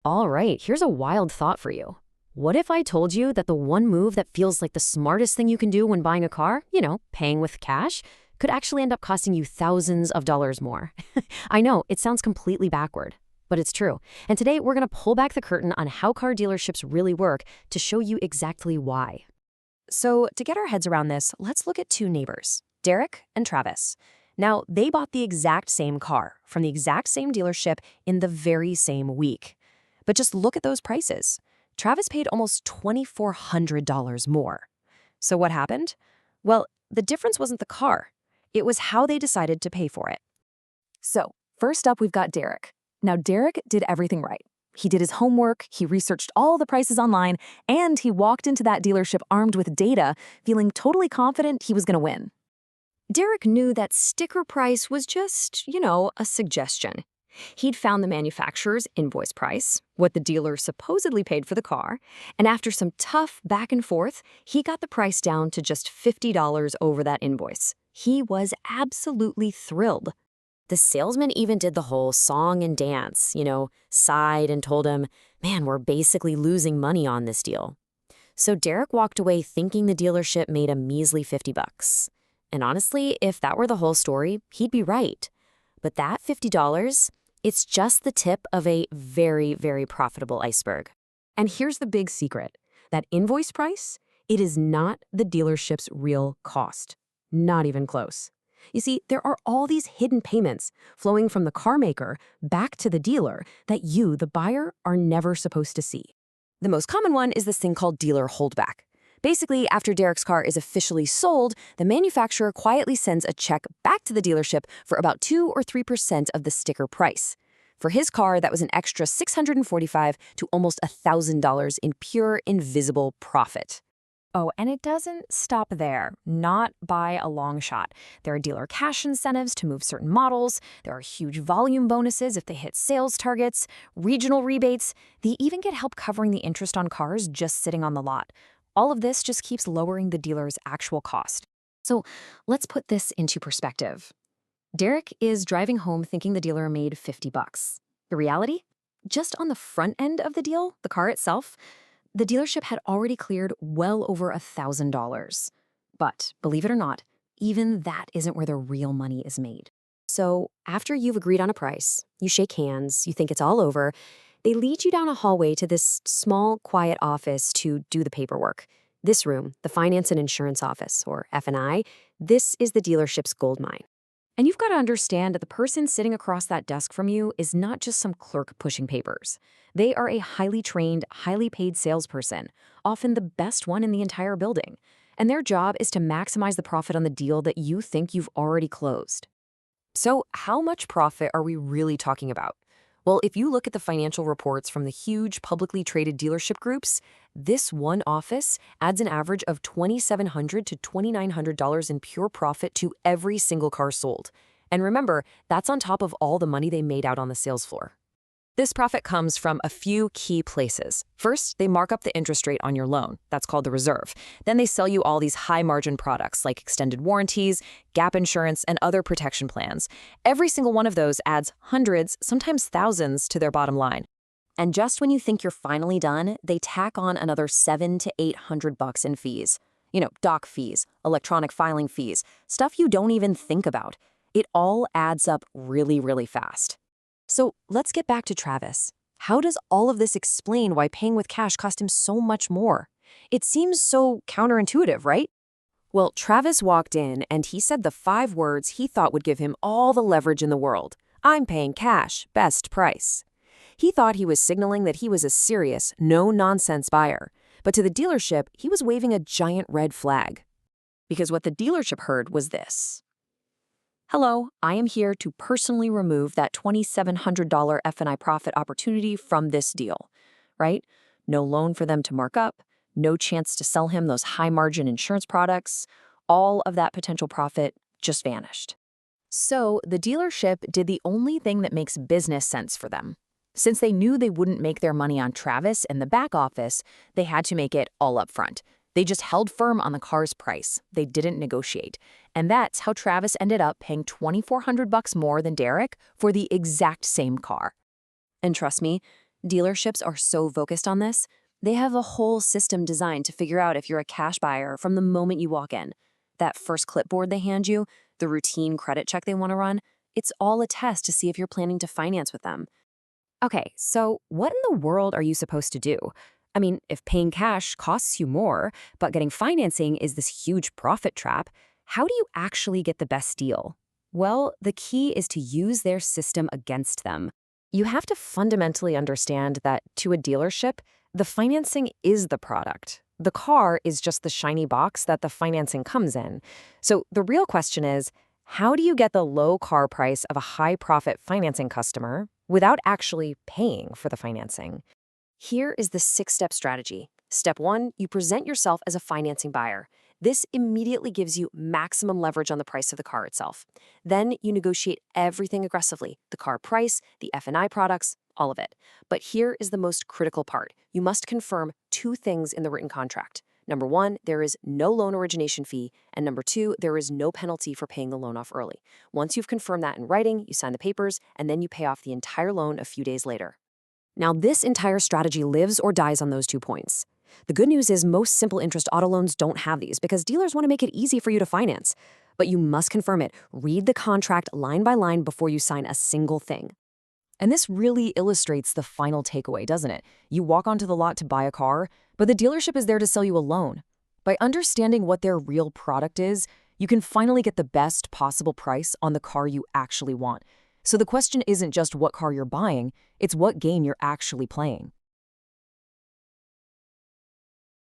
All right, here's a wild thought for you. What if I told you that the one move that feels like the smartest thing you can do when buying a car, paying with cash, could actually end up costing you thousands of dollars more? I know, it sounds completely backward, but it's true. And today we're going to pull back the curtain on how car dealerships really work to show you exactly why. So, to get our heads around this, let's look at two neighbors, Derek and Travis. Now, they bought the exact same car from the exact same dealership in the very same week. But just look at those prices. Travis paid almost $2,400 more. So what happened? Well, the difference wasn't the car. It was how they decided to pay for it. So, first up, we've got Derek. Now, Derek did everything right. He did his homework, he researched all the prices online, and he walked into that dealership armed with data, feeling totally confident he was going to win. Derek knew that sticker price was just, a suggestion. He'd found the manufacturer's invoice price, what the dealer supposedly paid for the car, and after some tough back and forth, he got the price down to just $50 over that invoice. He was absolutely thrilled. The salesman even did the whole song and dance, sighed and told him, "Man, we're basically losing money on this deal." So Derek walked away thinking the dealership made a measly $50. And honestly, if that were the whole story, he'd be right. But that $50, it's just the tip of a very, very profitable iceberg. And here's the big secret. That invoice price, it is not the dealership's real cost. Not even close. You see, there are all these hidden payments flowing from the car maker back to the dealer that you, the buyer, are never supposed to see. The most common one is this thing called dealer holdback. Basically, after Derek's car is officially sold, the manufacturer quietly sends a check back to the dealership for about 2 or 3% of the sticker price. For his car, that was an extra $645 to almost $1,000 in pure invisible profit. Oh, and it doesn't stop there, not by a long shot. There are dealer cash incentives to move certain models, there are huge volume bonuses if they hit sales targets, regional rebates, they even get help covering the interest on cars just sitting on the lot. All of this just keeps lowering the dealer's actual cost. So let's put this into perspective. Derek is driving home thinking the dealer made $50. The reality? Just on the front end of the deal, the car itself, the dealership had already cleared well over $1,000. But believe it or not, even that isn't where the real money is made. So after you've agreed on a price, you shake hands, you think it's all over, they lead you down a hallway to this small, quiet office to do the paperwork. This room, the Finance and Insurance Office, or F&I, this is the dealership's goldmine. And you've got to understand that the person sitting across that desk from you is not just some clerk pushing papers. They are a highly trained, highly paid salesperson, often the best one in the entire building. And their job is to maximize the profit on the deal that you think you've already closed. So how much profit are we really talking about? Well, if you look at the financial reports from the huge publicly traded dealership groups, this one office adds an average of $2,700 to $2,900 in pure profit to every single car sold. And remember, that's on top of all the money they made out on the sales floor. This profit comes from a few key places. First, they mark up the interest rate on your loan. That's called the reserve. Then they sell you all these high-margin products like extended warranties, gap insurance, and other protection plans. Every single one of those adds hundreds, sometimes thousands, to their bottom line. And just when you think you're finally done, they tack on another $700 to $800 in fees. Doc fees, electronic filing fees, stuff you don't even think about. It all adds up really, really fast. So let's get back to Travis. How does all of this explain why paying with cash cost him so much more? It seems so counterintuitive, right? Well, Travis walked in and he said the 5 words he thought would give him all the leverage in the world. "I'm paying cash, best price." He thought he was signaling that he was a serious, no-nonsense buyer. But to the dealership, he was waving a giant red flag. Because what the dealership heard was this. "Hello, I am here to personally remove that $2,700 F&I profit opportunity from this deal." Right? No loan for them to mark up, no chance to sell him those high-margin insurance products. All of that potential profit just vanished. So the dealership did the only thing that makes business sense for them. Since they knew they wouldn't make their money on Travis and the back office, they had to make it all up front. They just held firm on the car's price. They didn't negotiate. And that's how Travis ended up paying $2,400 more than Derek for the exact same car. And trust me, Dealerships are so focused on this, they have a whole system designed to figure out if you're a cash buyer from the moment you walk in. That first clipboard they hand you, the routine credit check they want to run, it's all a test to see if you're planning to finance with them. Okay, so what in the world are you supposed to do? I mean, if paying cash costs you more, but getting financing is this huge profit trap, how do you actually get the best deal? Well, the key is to use their system against them. You have to fundamentally understand that to a dealership, the financing is the product. The car is just the shiny box that the financing comes in. So the real question is, how do you get the low car price of a high-profit financing customer without actually paying for the financing? Here is the 6-step strategy. Step 1, you present yourself as a financing buyer. This immediately gives you maximum leverage on the price of the car itself. Then you negotiate everything aggressively, the car price, the F&I products, all of it. But here is the most critical part. You must confirm 2 things in the written contract. Number 1, there is no loan origination fee, and number 2, there is no penalty for paying the loan off early. Once you've confirmed that in writing, you sign the papers, and then you pay off the entire loan a few days later. Now, this entire strategy lives or dies on those 2 points. The good news is most simple interest auto loans don't have these because dealers want to make it easy for you to finance. But you must confirm it. Read the contract line by line before you sign a single thing. And this really illustrates the final takeaway, doesn't it? You walk onto the lot to buy a car, but the dealership is there to sell you a loan. By understanding what their real product is, you can finally get the best possible price on the car you actually want. So the question isn't just what car you're buying, it's what game you're actually playing.